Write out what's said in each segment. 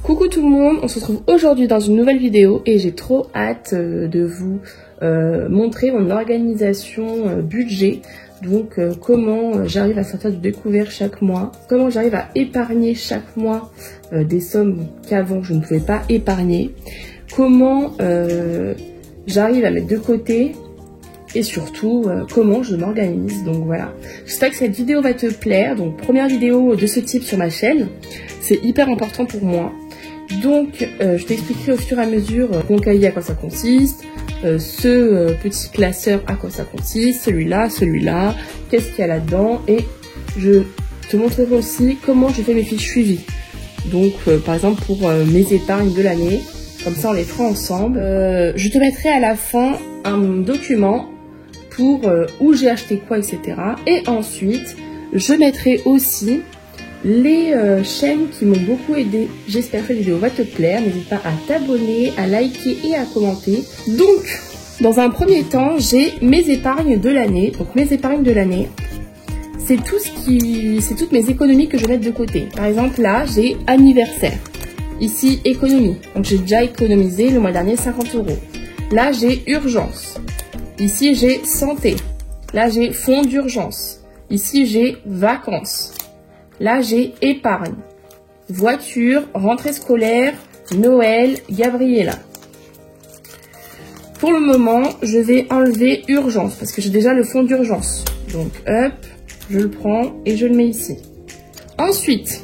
Coucou tout le monde, on se retrouve aujourd'hui dans une nouvelle vidéo et j'ai trop hâte de vous montrer mon organisation budget. Donc comment j'arrive à sortir du découvert chaque mois, comment j'arrive à épargner chaque mois des sommes qu'avant je ne pouvais pas épargner, comment j'arrive à mettre de côté et surtout comment je m'organise. Donc voilà, j'espère que cette vidéo va te plaire. Donc première vidéo de ce type sur ma chaîne, c'est hyper important pour moi. Donc je t'expliquerai au fur et à mesure mon cahier à quoi ça consiste, ce petit classeur à quoi ça consiste, celui-là, qu'est-ce qu'il y a là-dedans, et je te montrerai aussi comment je fais mes fiches suivies. Donc par exemple pour mes épargnes de l'année, comme ça on les fera ensemble. Je te mettrai à la fin un document pour où j'ai acheté quoi, etc. Et ensuite je mettrai aussi les chaînes qui m'ont beaucoup aidé. J'espère que la vidéo va te plaire. N'hésite pas à t'abonner, à liker et à commenter. Donc, dans un premier temps, j'ai mes épargnes de l'année. Donc, mes épargnes de l'année, c'est toutes mes économies que je vais mettre de côté. Par exemple, là, j'ai anniversaire. Ici, économie. Donc, j'ai déjà économisé le mois dernier 50 €. Là, j'ai urgence. Ici, j'ai santé. Là, j'ai fonds d'urgence. Ici, j'ai vacances. Là, j'ai épargne, voiture, rentrée scolaire, Noël, Gabriella. Pour le moment, je vais enlever urgence parce que j'ai déjà le fonds d'urgence. Donc, hop, je le prends et je le mets ici. Ensuite,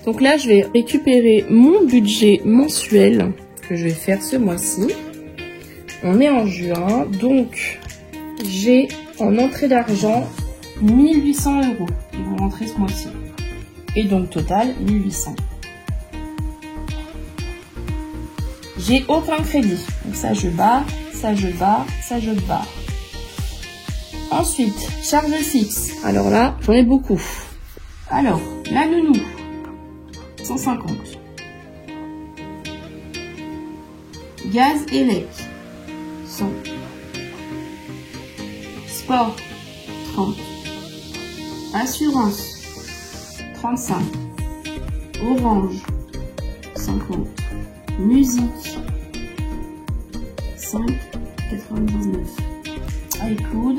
donc là, je vais récupérer mon budget mensuel que je vais faire ce mois-ci. On est en juin, donc j'ai en entrée d'argent 1800 € qui vont rentrer ce mois-ci. Et donc total 1800. J'ai aucun crédit. Donc ça je barre, ça je barre, ça je barre. Ensuite, charge fixe. Alors là, j'en ai beaucoup. Alors, la nounou, 150. Gaz et lait, 100. Sport, 30. Assurance, 35. Orange, 50. Musique, 5,99. iCloud,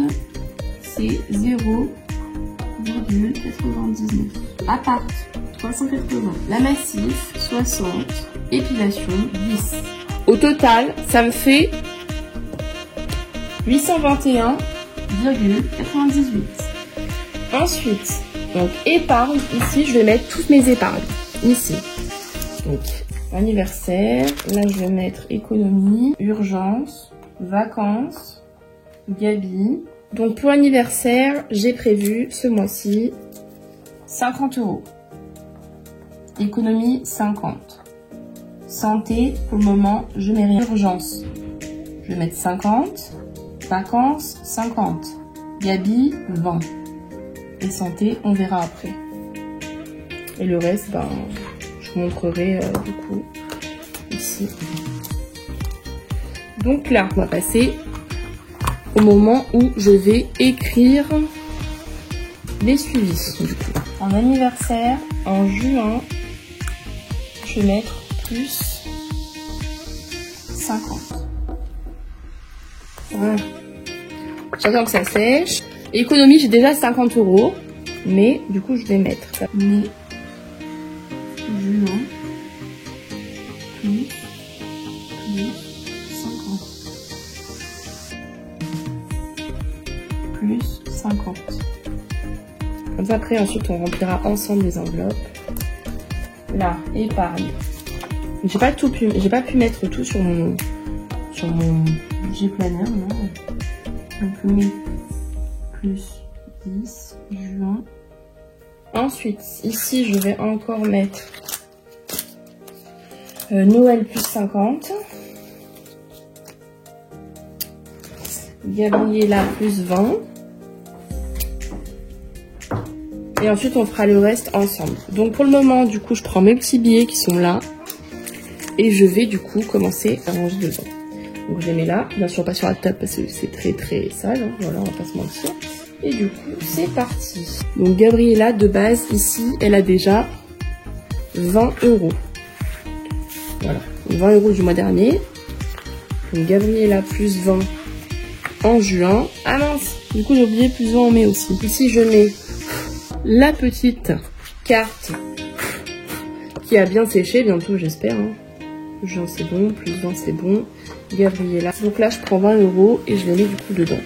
c'est 0,99. Appart, 380. La Massif, 60. Épilation, 10. Au total, ça me fait 821,98. Ensuite, donc épargne, ici je vais mettre toutes mes épargnes, ici. Donc anniversaire, là je vais mettre économie, urgence, vacances, Gabi. Donc pour anniversaire, j'ai prévu ce mois-ci 50 €. Économie 50. Santé, pour le moment, je mets rien. Urgence, je vais mettre 50. Vacances, 50. Gabi, 20. Et santé, on verra après. Et le reste, ben, je vous montrerai du coup ici. Donc là, on va passer au moment où je vais écrire les suivis. Du coup, en anniversaire, en juin, je vais mettre plus 50. Voilà. J'attends que ça sèche. Économie, j'ai déjà 50 €, mais du coup, je vais mettre mai, juin, plus 50. Plus 50. Comme ça, après, ensuite, on remplira ensemble les enveloppes. Là, épargne. J'ai pas pu mettre tout sur mon budget planner, non. Donc, mai, plus 10, juin. Ensuite, ici, je vais encore mettre Noël plus 50. Gabriella plus 20. Et ensuite, on fera le reste ensemble. Donc, pour le moment, du coup, je prends mes petits billets qui sont là. Et je vais, du coup, commencer à ranger dedans. Donc, je les mets là. Bien sûr, pas sur la table parce que c'est très, très sale. Hein. Voilà, on va pas se mentir. Et du coup, c'est parti. Donc Gabriella, de base, ici, elle a déjà 20 €. Voilà, 20 € du mois dernier. Donc Gabriella plus 20 en juin. Ah mince, du coup j'ai oublié plus 20 en mai aussi. Ici je mets la petite carte qui a bien séché bientôt, j'espère. Hein. Juin c'est bon, plus 20 c'est bon. Gabriella. Donc là je prends 20 € et je les mets du coup dedans.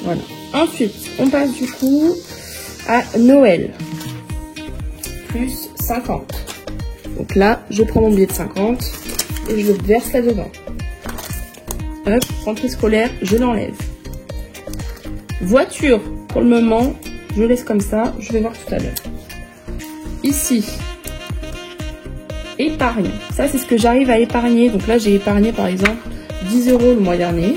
Voilà. Ensuite, on passe du coup à Noël. Plus 50. Donc là, je prends mon billet de 50 et je le verse là-dedans. Hop, rentrée scolaire, je l'enlève. Voiture, pour le moment, je laisse comme ça. Je vais voir tout à l'heure. Ici, épargne. Ça, c'est ce que j'arrive à épargner. Donc là, j'ai épargné, par exemple, 10 € le mois dernier.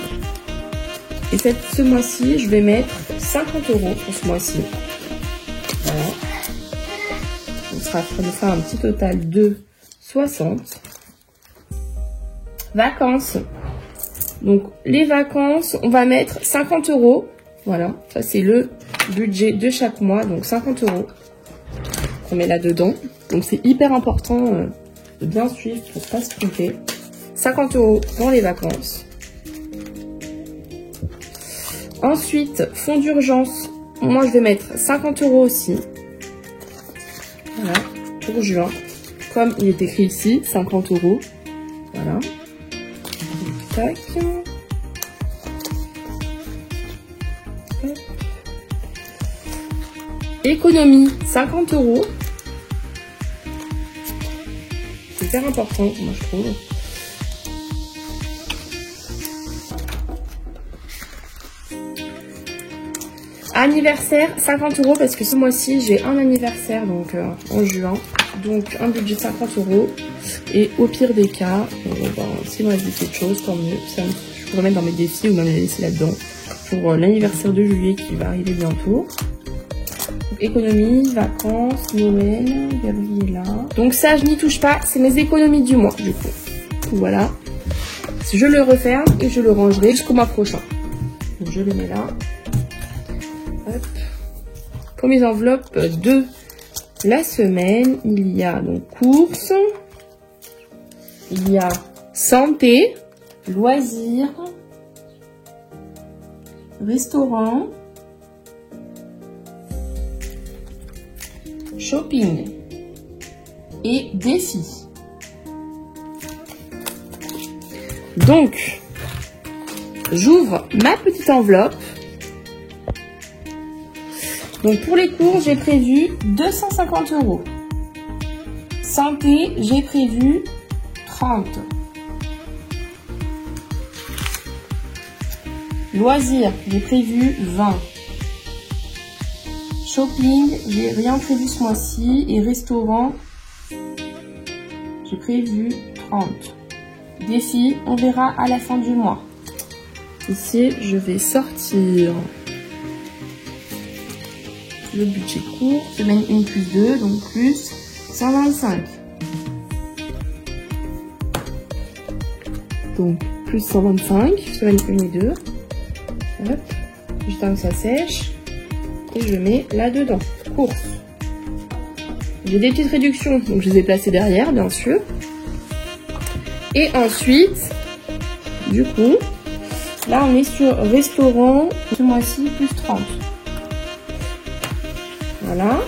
Et ce mois-ci, je vais mettre 50 € pour ce mois-ci. Voilà. Ça me fera un petit total de 60. Vacances. Donc, les vacances, on va mettre 50 €. Voilà. Ça, c'est le budget de chaque mois. Donc, 50 € qu'on met là-dedans. Donc, c'est hyper important de bien suivre pour ne pas se tromper. 50 € dans les vacances. Ensuite, fonds d'urgence, moi je vais mettre 50 € aussi. Voilà, pour juin. Comme il est écrit ici, 50 €. Voilà. Tac. Économie, 50 €. C'est hyper important, moi je trouve. Anniversaire, 50 € parce que ce mois-ci, j'ai un anniversaire donc en juin. Donc un budget de 50 €. Et au pire des cas, s'il me reste des petites choses, tant mieux. Ça, je pourrais mettre dans mes défis ou même les laisser là-dedans. Pour l'anniversaire de juillet qui va arriver bientôt. Donc, économie, vacances, Noël, Gabriella. Donc ça, je n'y touche pas. C'est mes économies du mois du coup. Voilà. Je le referme et je le rangerai jusqu'au mois prochain. Donc je le mets là. Hop. Pour mes enveloppes de la semaine, il y a donc courses, il y a santé, loisirs, restaurant, shopping et défis. Donc, j'ouvre ma petite enveloppe. Donc pour les cours, j'ai prévu 250 €. Santé, j'ai prévu 30. Loisirs, j'ai prévu 20. Shopping, j'ai rien prévu ce mois-ci. Et restaurant, j'ai prévu 30. Défi, on verra à la fin du mois. Ici, je vais sortir le budget court, semaine 1 plus 2, donc plus 125. Donc plus 125, semaine 1 et 2. Hop, j'attends que ça sèche. Et je mets là-dedans. Course. J'ai des petites réductions, donc je les ai placées derrière, bien sûr. Et ensuite, du coup, là on est sur restaurant, ce mois-ci, plus 30. Voilà.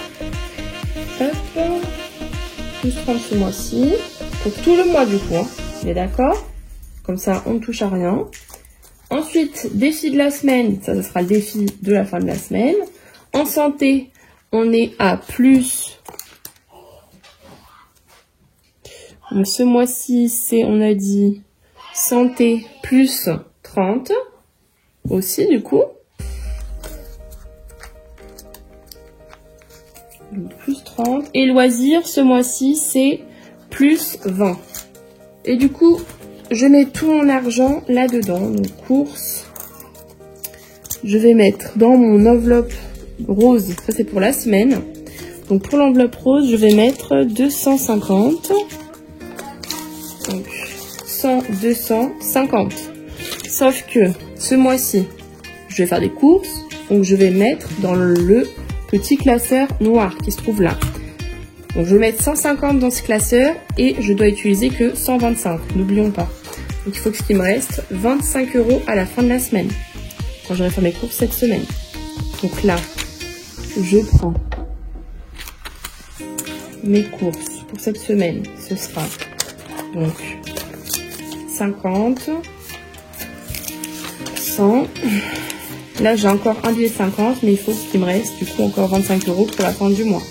Hop. Plus 30 ce mois-ci. Pour tout le mois du coup. Hein. On est d'accord? Comme ça, on ne touche à rien. Ensuite, défi de la semaine. Ça sera le défi de la fin de la semaine. En santé, on est à plus. Donc ce mois-ci, c'est, on a dit, santé plus 30. Aussi, du coup. Donc, plus 30. Et loisirs, ce mois-ci, c'est plus 20. Et du coup, je mets tout mon argent là-dedans. Donc, courses. Je vais mettre dans mon enveloppe rose. Ça, c'est pour la semaine. Donc, pour l'enveloppe rose, je vais mettre 250. Donc, 100, 250. Sauf que, ce mois-ci, je vais faire des courses, donc je vais mettre dans le petit classeur noir qui se trouve là. Donc je vais mettre 150 dans ce classeur et je dois utiliser que 125, n'oublions pas. Donc il faut qu'il me reste 25 € à la fin de la semaine, quand j'aurai fait mes courses cette semaine. Donc là, je prends mes courses pour cette semaine, ce sera donc 50, 100, là j'ai encore un billet de 50, mais il faut qu'il me reste du coup encore 25 € pour la fin du mois.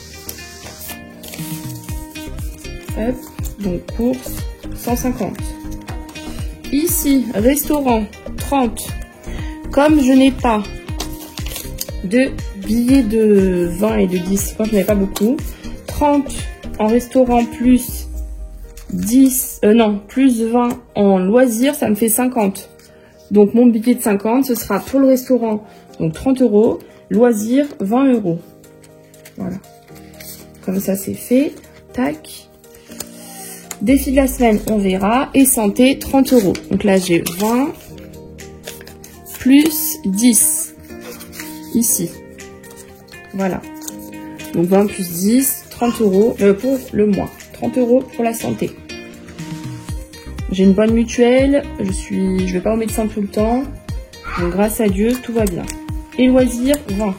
Hop, donc course 150. Ici, restaurant 30. Comme je n'ai pas de billets de 20 et de 10, quand je n'avais pas beaucoup, 30 en restaurant plus 10, plus 20 en loisirs, ça me fait 50. Donc mon billet de 50, ce sera pour le restaurant, donc 30 €, loisirs 20 €. Voilà. Comme ça c'est fait. Tac. Défi de la semaine, on verra. Et santé, 30 €. Donc là j'ai 20 plus 10 ici. Voilà. Donc 20 plus 10, 30 € pour le mois. 30 € pour la santé. J'ai une bonne mutuelle, je vais pas au médecin tout le temps. Donc grâce à Dieu, tout va bien. Et loisirs, 20.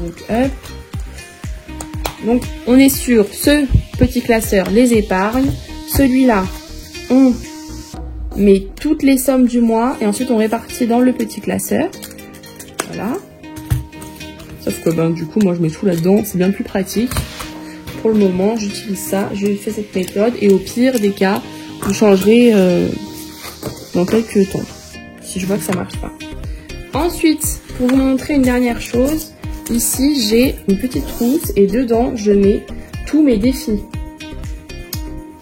Donc hop. Donc on est sur ce petit classeur, les épargnes. Celui-là, on met toutes les sommes du mois et ensuite on répartit dans le petit classeur. Voilà. Sauf que du coup, moi je mets tout là-dedans, c'est bien plus pratique. Pour le moment, j'utilise ça, je fais cette méthode et au pire des cas, je changerai dans quelques temps, si je vois que ça marche pas. Ensuite, pour vous montrer une dernière chose, ici j'ai une petite trousse et dedans je mets tous mes défis.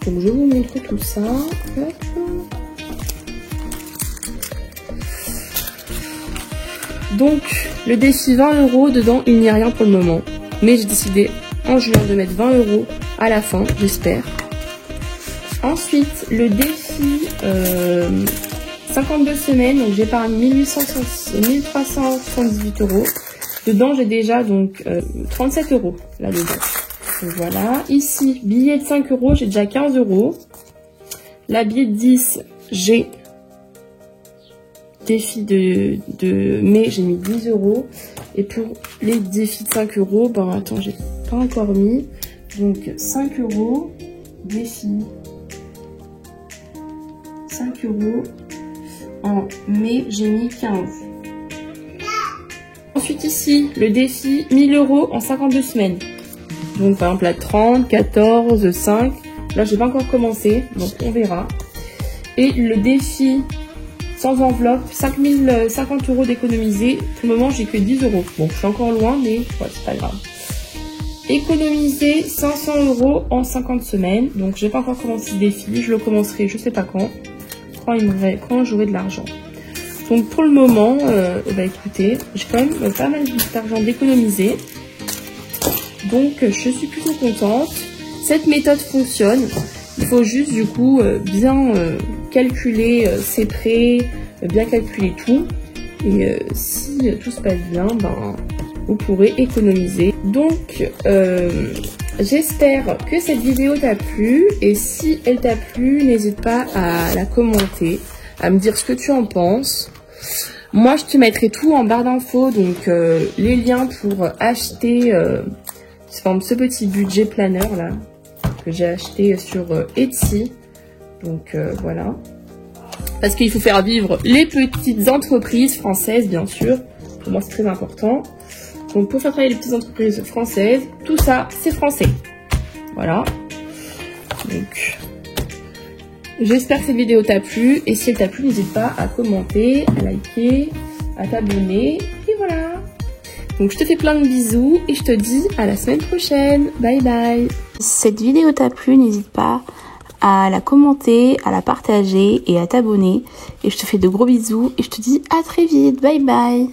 Donc je vous montre tout ça. Hop. Donc le défi 20 €, dedans il n'y a rien pour le moment. Mais j'ai décidé en juin de mettre 20 € à la fin, j'espère. Ensuite, le défi 52 semaines, donc j'épargne 1378 €. Dedans, j'ai déjà donc 37 € là-dedans. Donc voilà. Ici, billet de 5 €, j'ai déjà 15 €. La billet de 10, j'ai défi de mai, j'ai mis 10 €. Et pour les défis de 5 €, attends, j'ai pas encore mis. Donc 5 €, défi 5 €. En mai, j'ai mis 15. Ensuite ici, le défi 1000 € en 52 semaines. Donc par exemple là 30, 14, 5. Là j'ai pas encore commencé, donc on verra. Et le défi sans enveloppe, 50 € d'économiser. Pour le moment j'ai que 10 €. Bon, je suis encore loin, mais ouais, c'est pas grave. Économiser 500 € en 50 semaines. Donc j'ai pas encore commencé ce défi, je le commencerai je sais pas quand j'aurai de l'argent. Donc pour le moment, écoutez, j'ai quand même pas mal d'argent d'économiser. Donc je suis plutôt contente. Cette méthode fonctionne. Il faut juste du coup bien calculer ses prêts, bien calculer tout. Et si tout se passe bien, vous pourrez économiser. Donc j'espère que cette vidéo t'a plu. Et si elle t'a plu, n'hésite pas à la commenter, à me dire ce que tu en penses. Moi, je te mettrai tout en barre d'infos, donc les liens pour acheter ce petit budget planner là que j'ai acheté sur Etsy. Donc voilà, parce qu'il faut faire vivre les petites entreprises françaises, bien sûr. Pour moi, c'est très important. Donc pour faire travailler les petites entreprises françaises, tout ça, c'est français. Voilà. Donc j'espère que cette vidéo t'a plu. Et si elle t'a plu, n'hésite pas à commenter, à liker, à t'abonner. Et voilà. Donc je te fais plein de bisous et je te dis à la semaine prochaine. Bye bye. Si cette vidéo t'a plu, n'hésite pas à la commenter, à la partager et à t'abonner. Et je te fais de gros bisous et je te dis à très vite. Bye bye.